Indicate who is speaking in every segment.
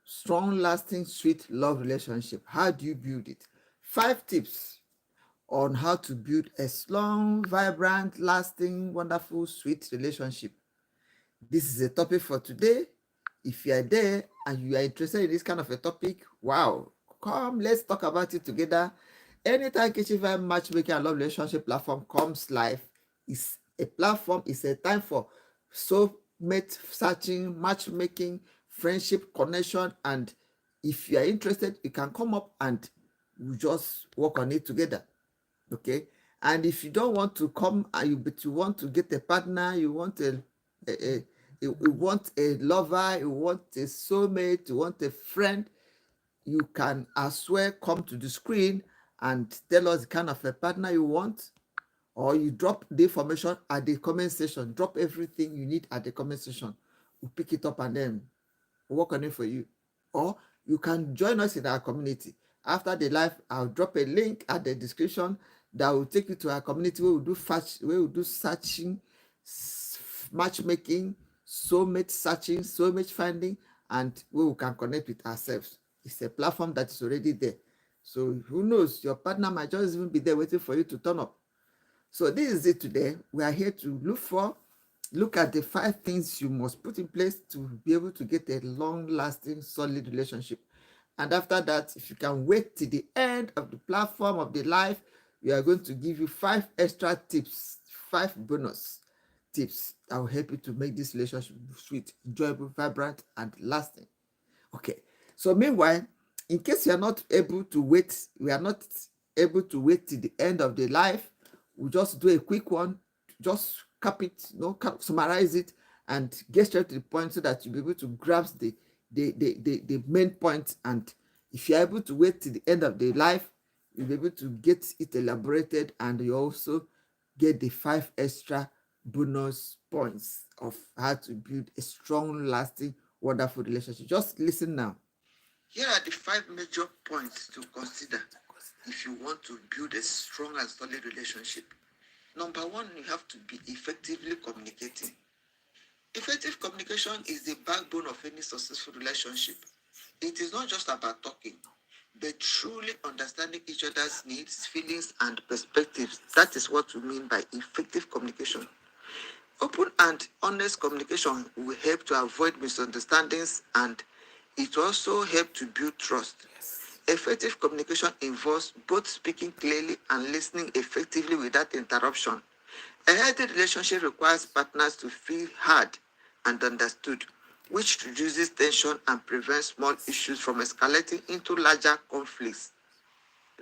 Speaker 1: strong, lasting, sweet love relationship. How do you build it? 5 tips on how to build a strong, vibrant, lasting, wonderful, sweet relationship. This is a topic for today. If you are there and you are interested in this kind of a topic, wow, come, let's talk about it together. Anytime Kitchen Vibe Matchmaking and Love Relationship platform comes live, it's a platform, it's a time for soulmate searching, matchmaking, friendship, connection, and if you are interested, you can come up and we just work on it together. Okay, and if you don't want to come and but you want to get a partner, you want a you want a lover, you want a soulmate, you want a friend, you can as well come to the screen and tell us the kind of a partner you want, or you drop the information at the comment section. Drop everything you need at the comment section. We'll pick it up and then work on it for you. Or you can join us in our community. After the live, I'll drop a link at the description that will take you to our community where we do searching, matchmaking, soulmate searching, soulmate finding, and we can connect with ourselves. It's a platform that is already there. So who knows, your partner might just even be there waiting for you to turn up. So this is it today. We are here to look at the 5 things you must put in place to be able to get a long-lasting, solid relationship. And after that, if you can wait till the end of the platform of the live, we are going to give you 5 extra tips, 5 bonus tips that will help you to make this relationship sweet, enjoyable, vibrant, and lasting. Okay. So meanwhile, in case you are not able to wait, we are not able to wait till the end of the live, we'll just do a quick one, just cap it, summarize it, and get straight to the point so that you'll be able to grasp the main point. And if you're able to wait till the end of the live, you'll be able to get it elaborated, and you also get the 5 extra bonus points of how to build a strong, lasting, wonderful relationship. Just listen now. Here are the 5 major points to consider if you want to build a strong and solid relationship. Number 1, you have to be effectively communicating. Effective communication is the backbone of any successful relationship. It is not just about talking, but truly understanding each other's needs, feelings, and perspectives. That is what we mean by effective communication. Open and honest communication will help to avoid misunderstandings, and it also helps to build trust. Yes. Effective communication involves both speaking clearly and listening effectively without interruption. A healthy relationship requires partners to feel heard and understood, which reduces tension and prevents small issues from escalating into larger conflicts.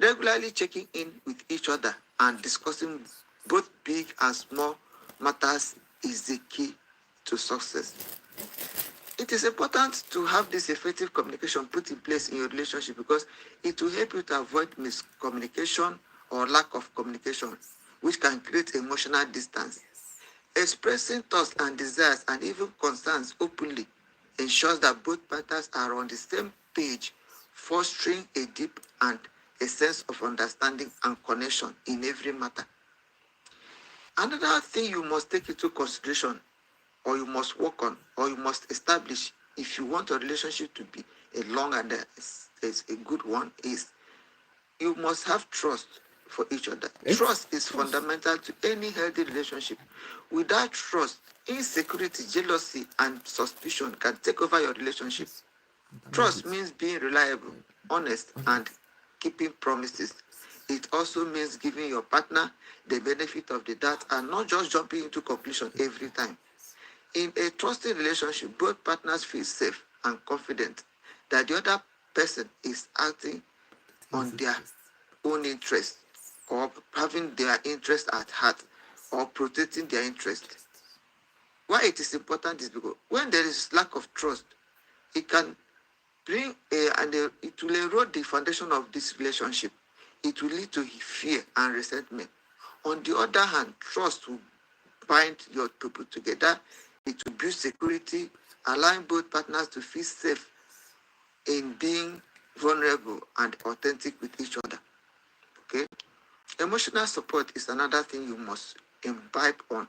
Speaker 1: Regularly checking in with each other and discussing both big and small matters is the key to success. It is important to have this effective communication put in place in your relationship because it will help you to avoid miscommunication or lack of communication, which can create emotional distance. Expressing thoughts and desires and even concerns openly ensures that both partners are on the same page, fostering a deep and a sense of understanding and connection in every matter. Another thing you must take into consideration, or you must work on, or you must establish if you want a relationship to be a long and a good one, is you must have trust for each other. Trust is fundamental to any healthy relationship. Without trust, insecurity, jealousy, and suspicion can take over your relationship. Trust means being reliable, honest, and keeping promises. It also means giving your partner the benefit of the doubt and not just jumping into conclusion every time. In a trusting relationship, both partners feel safe and confident that the other person is acting on their own interest or having their interest at heart or protecting their interest. Why it is important is because when there is lack of trust, it can it will erode the foundation of this relationship. It will lead to fear and resentment. On the other hand, trust will bind your people together. It will build security, allowing both partners to feel safe in being vulnerable and authentic with each other. Okay? Emotional support is another thing you must imbibe on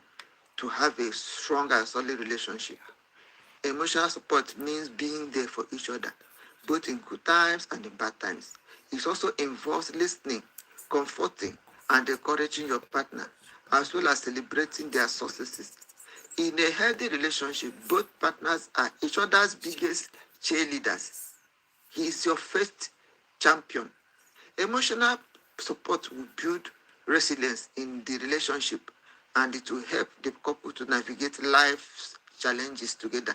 Speaker 1: to have a strong and solid relationship. Emotional support means being there for each other, both in good times and in bad times. It also involves listening, comforting, and encouraging your partner, as well as celebrating their successes. In a healthy relationship, both partners are each other's biggest cheerleaders. He is your first champion. Emotional support will build resilience in the relationship, and it will help the couple to navigate life's challenges together.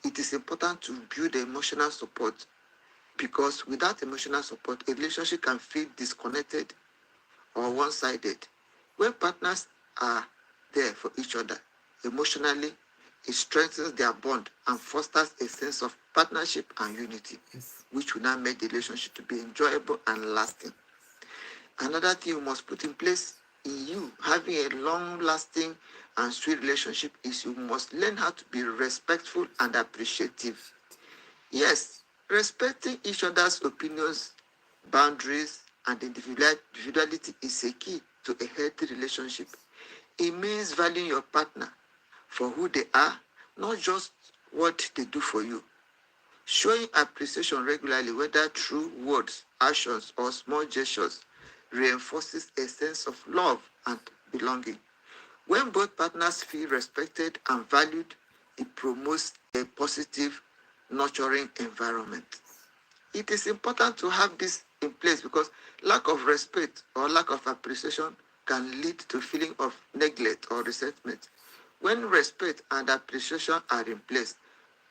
Speaker 1: It is important to build emotional support because without emotional support, a relationship can feel disconnected or one-sided. When partners are there for each other emotionally, it strengthens their bond and fosters a sense of partnership and unity, which will now make the relationship to be enjoyable and lasting. Another thing you must put in place in you having a long-lasting and sweet relationship is you must learn how to be respectful and appreciative. Yes, respecting each other's opinions, boundaries, and individuality is a key to a healthy relationship. It means valuing your partner for who they are, not just what they do for you. Showing appreciation regularly, whether through words, actions, or small gestures, reinforces a sense of love and belonging. When both partners feel respected and valued, it promotes a positive, nurturing environment. It is important to have this in place because lack of respect or lack of appreciation can lead to feeling of neglect or resentment. When respect and appreciation are in place,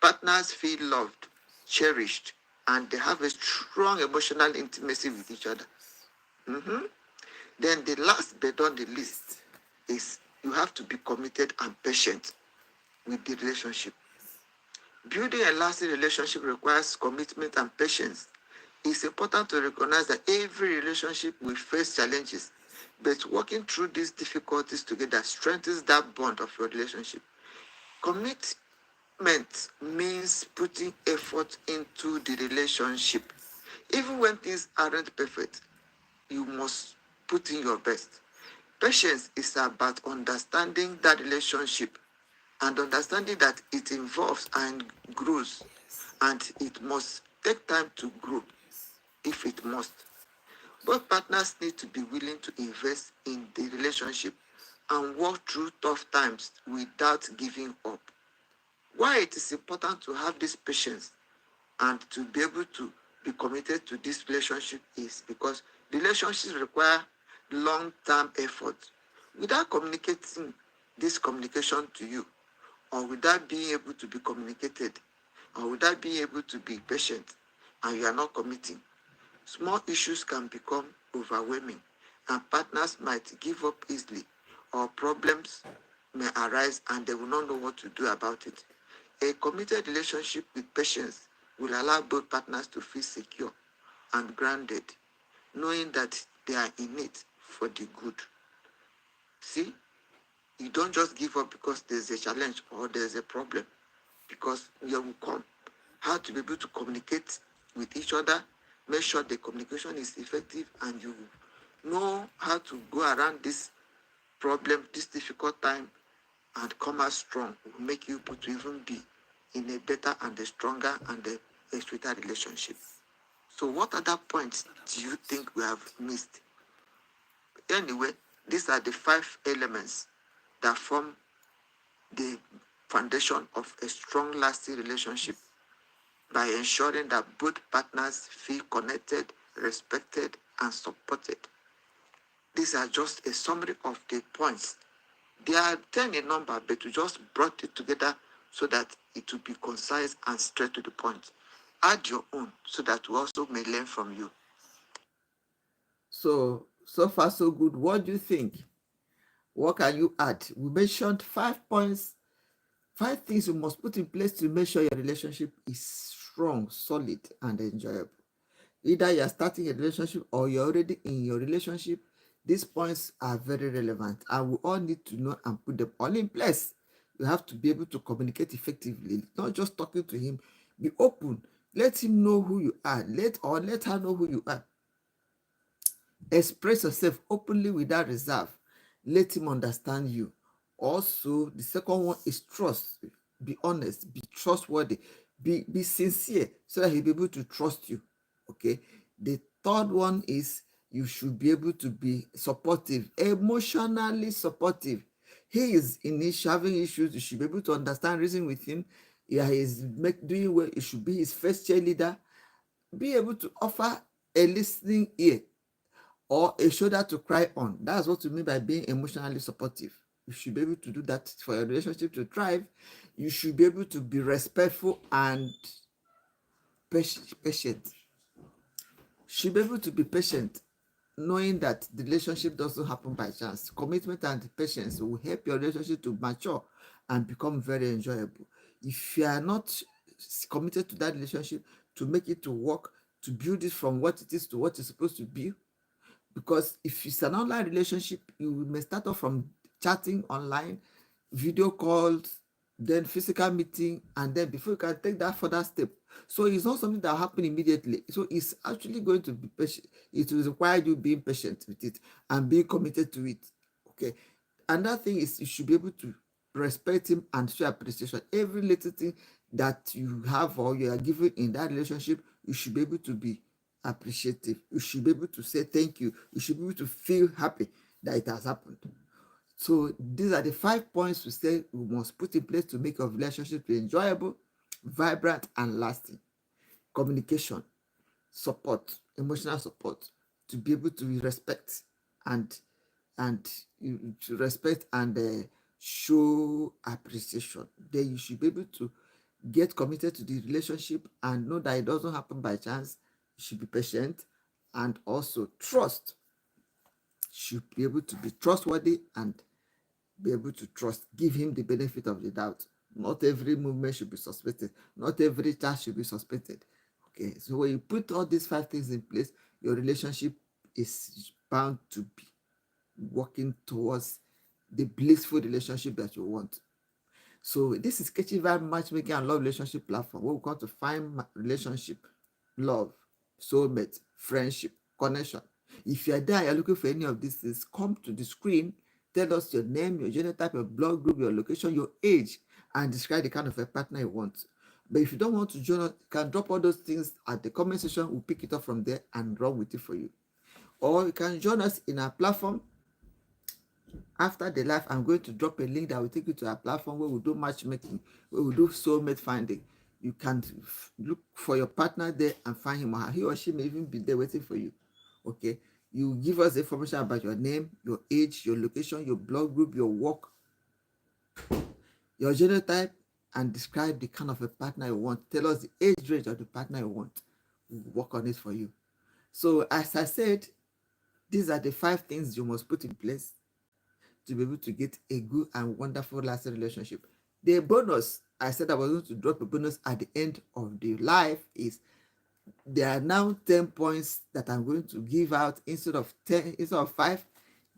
Speaker 1: partners feel loved, cherished, and they have a strong emotional intimacy with each other. Then the last but not the least is you have to be committed and patient with the relationship. Building a lasting relationship requires commitment and patience. It's important to recognize that every relationship will face challenges, but working through these difficulties together strengthens that bond of your relationship. Commitment means putting effort into the relationship. Even when things aren't perfect, you must put in your best. Patience is about understanding that relationship and understanding that it evolves and grows, and it must take time to grow if it must. Both partners need to be willing to invest in the relationship and work through tough times without giving up. Why it is important to have this patience and to be able to be committed to this relationship is because relationships require long-term effort. Without communicating this communication to you, or without being able to be communicated, or without being able to be patient, and you are not committing, small issues can become overwhelming, and partners might give up easily, or problems may arise and they will not know what to do about it. A committed relationship with patience will allow both partners to feel secure and grounded, knowing that they are in it for the good. See, you don't just give up because there's a challenge or there's a problem, because you will come. How to be able to communicate with each other, make sure the communication is effective, and you know how to go around this problem, this difficult time, and come out strong will make you able to even be in a better and a stronger and a sweeter relationship. So what other points do you think we have missed? Anyway, these are the 5 elements that form the foundation of a strong, lasting relationship by ensuring that both partners feel connected, respected, and supported. These are just a summary of the points. They are 10 in number, but we just brought it together so that it will be concise and straight to the point. Add your own so that we also may learn from you. So far so good. What do you think? What can you add? We mentioned 5 points, 5 things you must put in place to make sure your relationship is strong, solid, and enjoyable. Either you're starting a relationship or you're already in your relationship, these points are very relevant and we all need to know and put them all in place. You have to be able to communicate effectively, not just talking to him. Be open. Let him know who you are. Let her know who you are. Express yourself openly without reserve. Let him understand you. Also, the second one is trust. Be honest, be trustworthy, Be sincere so that he'll be able to trust you. Okay. The third one is you should be able to be supportive, emotionally supportive. He is having issues. You should be able to understand, reason with him. Yeah, he's doing well. You should be his first cheerleader. Be able to offer a listening ear or a shoulder to cry on. That's what we mean by being emotionally supportive. You should be able to do that for your relationship to thrive. You should be able to be respectful and patient. Should be able to be patient, knowing that the relationship doesn't happen by chance. Commitment and patience will help your relationship to mature and become very enjoyable. If you are not committed to that relationship, to make it to work, to build it from what it is to what it's supposed to be, because if it's an online relationship, you may start off from chatting online, video calls, then physical meeting, and then before you can take that further step. So it's not something that happen immediately. So it's actually going to be patient. It will require you being patient with it and being committed to it. Okay. Another thing is you should be able to respect him and show appreciation. Every little thing that you have or you are given in that relationship, you should be able to be appreciative. You should be able to say thank you. You should be able to feel happy that it has happened. So these are the 5 points we say we must put in place to make your relationship enjoyable, vibrant, and lasting. Communication, support, emotional support, to be able to respect and to respect and show appreciation. Then you should be able to get committed to the relationship and know that it doesn't happen by chance. You should be patient, and also trust. Should be able to be trustworthy and be able to trust. Give him the benefit of the doubt. Not every movement should be suspected. Not every task should be suspected. Okay, so when you put all these 5 things in place, your relationship is bound to be working towards the blissful relationship that you want. So this is Kechiva Matchmaking and Love Relationship Platform, where we come to find relationship, love, soulmate, friendship, connection. If you are there, you're looking for any of these things, come to the screen, tell us your name, your genotype, your blood group, your location, your age, and describe the kind of a partner you want. But if you don't want to join us, you can drop all those things at the comment section. We'll pick it up from there and run with it for you. Or you can join us in our platform. After the live, I'm going to drop a link that will take you to our platform where we do matchmaking, where we do soulmate finding. You can look for your partner there and find him or her. He or she may even be there waiting for you. Okay. You give us information about your name, your age, your location, your blood group, your work, your genotype, and describe the kind of a partner you want. Tell us the age range of the partner you want. We'll work on it for you. So as I said, these are the 5 things you must put in place to be able to get a good and wonderful lasting relationship. The bonus, I said I was going to drop a bonus at the end of the live, is there are now 10 points that I'm going to give out instead of 5.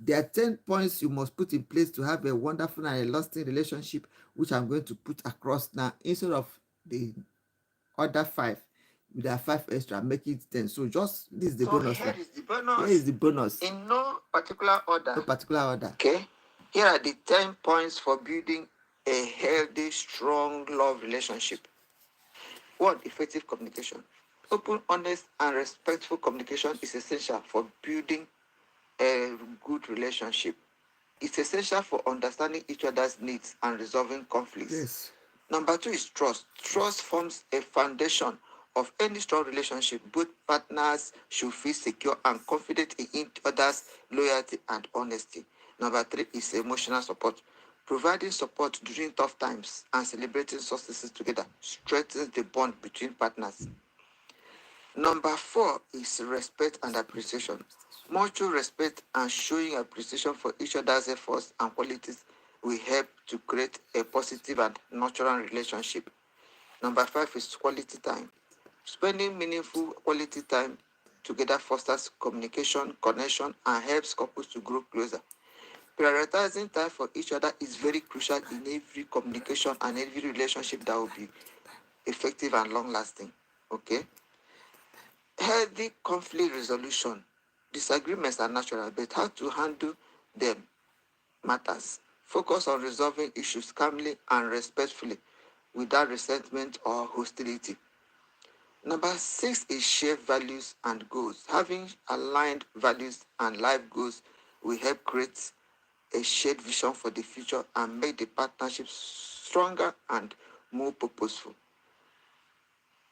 Speaker 1: There are 10 points you must put in place to have a wonderful and a lasting relationship, which I'm going to put across now instead of the other 5. With our 5 extra, make it 10. So just this is the bonus. Here is the bonus. Here is the bonus. In no particular order. No particular order. Okay. Here are the 10 points for building a healthy, strong love relationship. 1. Effective communication. Open, honest, and respectful communication is essential for building a good relationship. It's essential for understanding each other's needs and resolving conflicts. Yes. Number 2 is trust. Trust forms a foundation of any strong relationship. Both partners should feel secure and confident in each other's loyalty and honesty. Number 3 is emotional support. Providing support during tough times and celebrating successes together strengthens the bond between partners. Number 4 is respect and appreciation. Mutual respect and showing appreciation for each other's efforts and qualities will help to create a positive and nurturing relationship. Number 5 is quality time. Spending meaningful quality time together fosters communication, connection, and helps couples to grow closer. Prioritizing time for each other is very crucial in every communication and every relationship that will be effective and long-lasting. Okay? Healthy conflict resolution. Disagreements are natural, but how to handle them matters. Focus on resolving issues calmly and respectfully without resentment or hostility. Number 6 is shared values and goals. Having aligned values and life goals will help create a shared vision for the future and make the partnership stronger and more purposeful.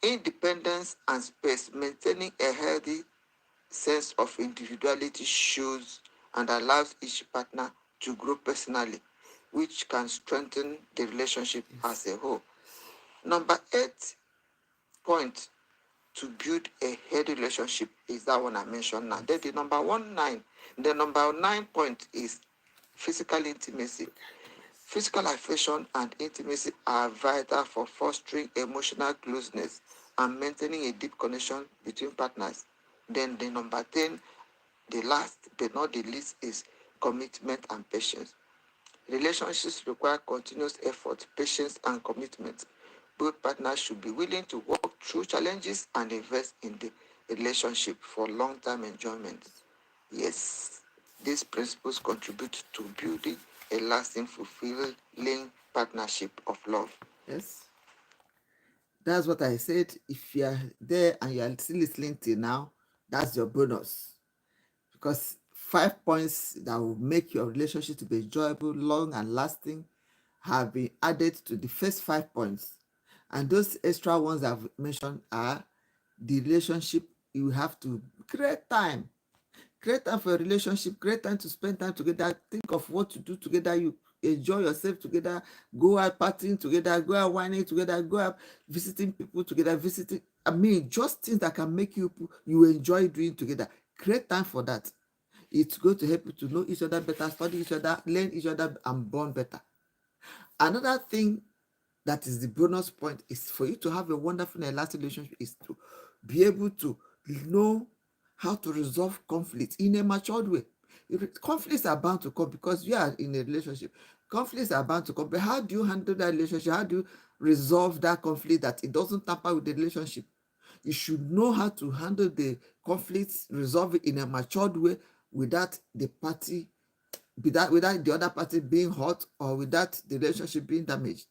Speaker 1: Independence and space. Maintaining a healthy sense of individuality shows and allows each partner to grow personally, which can strengthen the relationship as a whole. Number 8 point to build a healthy relationship is that one I mentioned now. Then the number 9 point is physical intimacy. Physical affection and intimacy are vital for fostering emotional closeness and maintaining a deep connection between partners. Then the number 10, the last but not the least, is commitment and patience. Relationships require continuous effort, patience, and commitment. Both partners should be willing to work through challenges and invest in the relationship for long-term enjoyment. Yes, these principles contribute to building a lasting, fulfilling partnership of love. Yes, that's what I said. If you are there and you are still listening till now, that's your bonus. Because 5 points that will make your relationship to be enjoyable, long, and lasting have been added to the first 5 points. And those extra ones I've mentioned are the relationship. You have to create time. Create time for a relationship, create time to spend time together, think of what to do together, you enjoy yourself together, go out partying together, go out whining together, go out visiting people together, just things that can make you enjoy doing together. Create time for that. It's going to help you to know each other better, study each other, learn each other, and bond better. Another thing that is the bonus point is for you to have a wonderful and lasting relationship is to be able to know how to resolve conflict in a matured way. Conflicts are bound to come because you are in a relationship. Conflicts are bound to come, but how do you handle that relationship? How do you resolve that conflict that it doesn't tamper with the relationship? You should know how to handle the conflicts, resolve it in a matured way without the other party being hurt or without the relationship being damaged.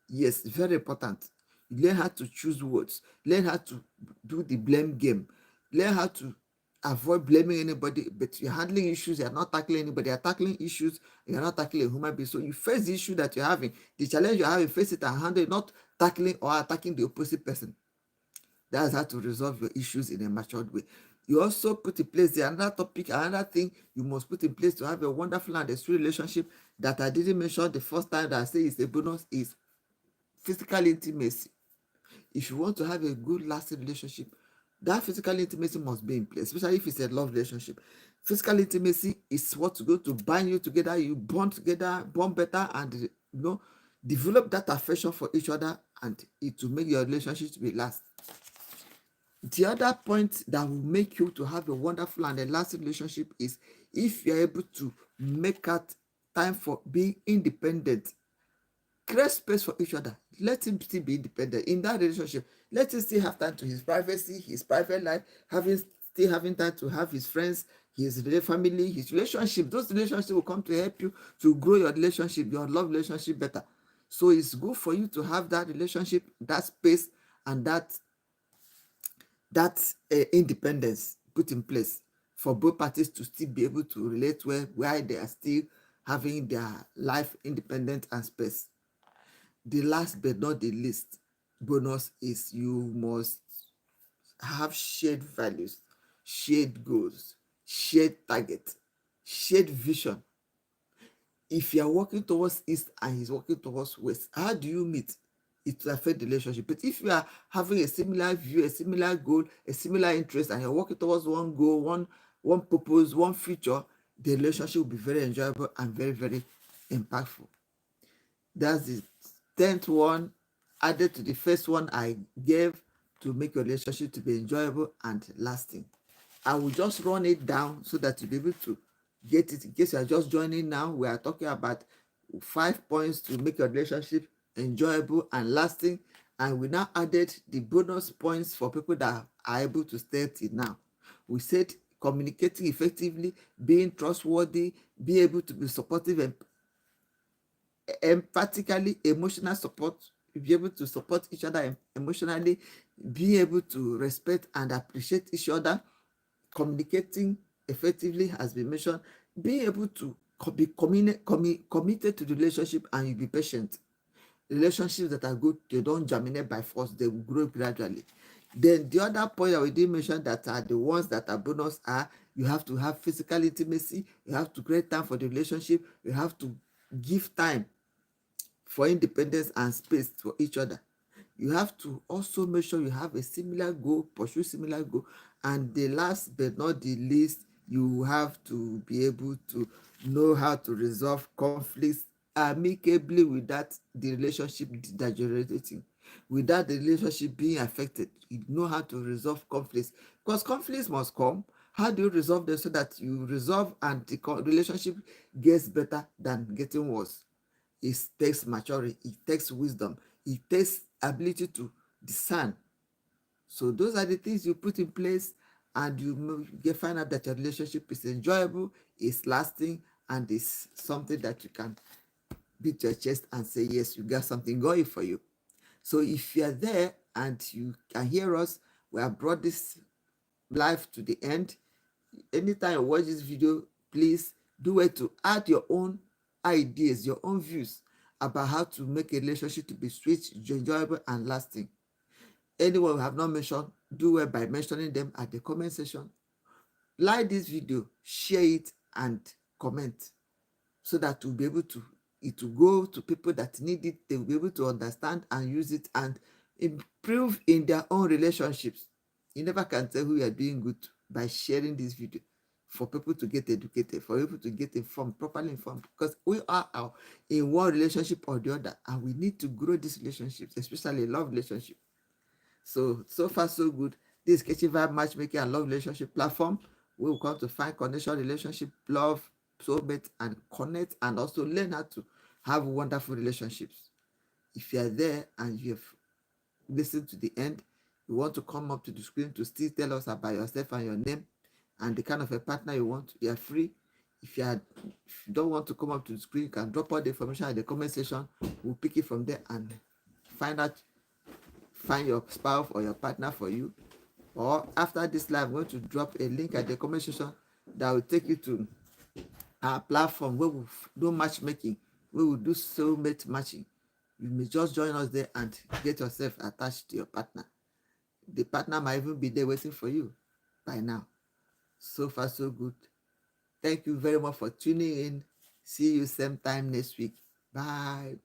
Speaker 1: Yes, very important. Learn how to choose words. Learn how to do the blame game. Learn how to avoid blaming anybody, but you're handling issues, you're not tackling anybody, you're tackling issues, you're not tackling a human being. So you face the issue that you're having, the challenge you're having, face it and handle it, not tackling or attacking the opposite person. That's how to resolve your issues in a matured way. You also put in place another topic, another thing you must put in place to have a wonderful and a sweet relationship that I didn't mention the first time that I say is a bonus is physical intimacy. If you want to have a good lasting relationship, that physical intimacy must be in place, especially if it's a love relationship. Physical intimacy is what's going to bind you together, you bond together, bond better, and develop that affection for each other, and it will make your relationship to be last. The other point that will make you to have a wonderful and a lasting relationship is if you're able to make out time for being independent. Create space for each other. Let him still be independent in that relationship. Let him still have time to his privacy, his private life, still having time to have his friends, his family, his relationship. Those relationships will come to help you to grow your relationship, your love relationship better. So it's good for you to have that relationship, that space, and that independence put in place for both parties to still be able to relate well while they are still having their life independent and space. The last but not the least bonus is you must have shared values, shared goals, shared target, shared vision. If you are working towards east and he's working towards west, how do you meet? It will affect the relationship. But if you are having a similar view, a similar goal, a similar interest, and you're working towards one goal, one purpose, one future, the relationship will be very enjoyable and very, very impactful. That's the 10th one added to the first one I gave to make your relationship to be enjoyable and lasting. I will just run it down so that you'll be able to get it. In case you are just joining now, we are talking about 5 points to make your relationship enjoyable and lasting, and we now added the bonus points for people that are able to stay till now. We said communicating effectively, being trustworthy, be able to be supportive and empathically, emotional support, be able to support each other emotionally, be able to respect and appreciate each other, communicating effectively has been mentioned, being able to be committed to the relationship, and you be patient. Relationships that are good, they don't germinate by force, they will grow gradually. Then the other point that we didn't mention that are the ones that are bonus are you have to have physical intimacy, you have to create time for the relationship, you have to give time for independence and space for each other. You have to also make sure you have a similar goal, pursue similar goal. And the last but not the least, you have to be able to know how to resolve conflicts amicably without the relationship deteriorating, without the relationship being affected. You know how to resolve conflicts, because conflicts must come. How do you resolve them so that you resolve and the relationship gets better than getting worse? It takes maturity, it takes wisdom, it takes ability to discern. So those are the things you put in place, and you find out that your relationship is enjoyable, is lasting, and is something that you can beat your chest and say, yes, you got something going for you. So if you are there and you can hear us, we have brought this live to the end. Anytime you watch this video, please do it to add your own ideas, your own views about how to make a relationship to be sweet, enjoyable, and lasting. Anyone we have not mentioned, do it by mentioning them at the comment section. Like this video, share it, and comment, so that we'll be able to, it will go to people that need it. They will be able to understand and use it and improve in their own relationships. You never can tell who you are doing good by sharing this video, for people to get educated, for people to get informed, properly informed, because we are in one relationship or the other, and we need to grow these relationships, especially love relationship. So far so good. This Catchy Vibe matchmaking and love relationship platform, we will come to find connection, relationship, love, soulmate, and connect, and also learn how to have wonderful relationships. If you are there and you have listened to the end, you want to come up to the screen to still tell us about yourself and your name and the kind of a partner you want, you are free. If you don't want to come up to the screen, you can drop all the information in the comment section. We'll pick it from there and find your spouse or your partner for you. Or after this live, I'm going to drop a link at the comment section that will take you to our platform where we do matchmaking, where we do soulmate matching. You may just join us there and get yourself attached to your partner. The partner might even be there waiting for you by now. So far so good. Thank you very much for tuning in. See you same time next week. Bye.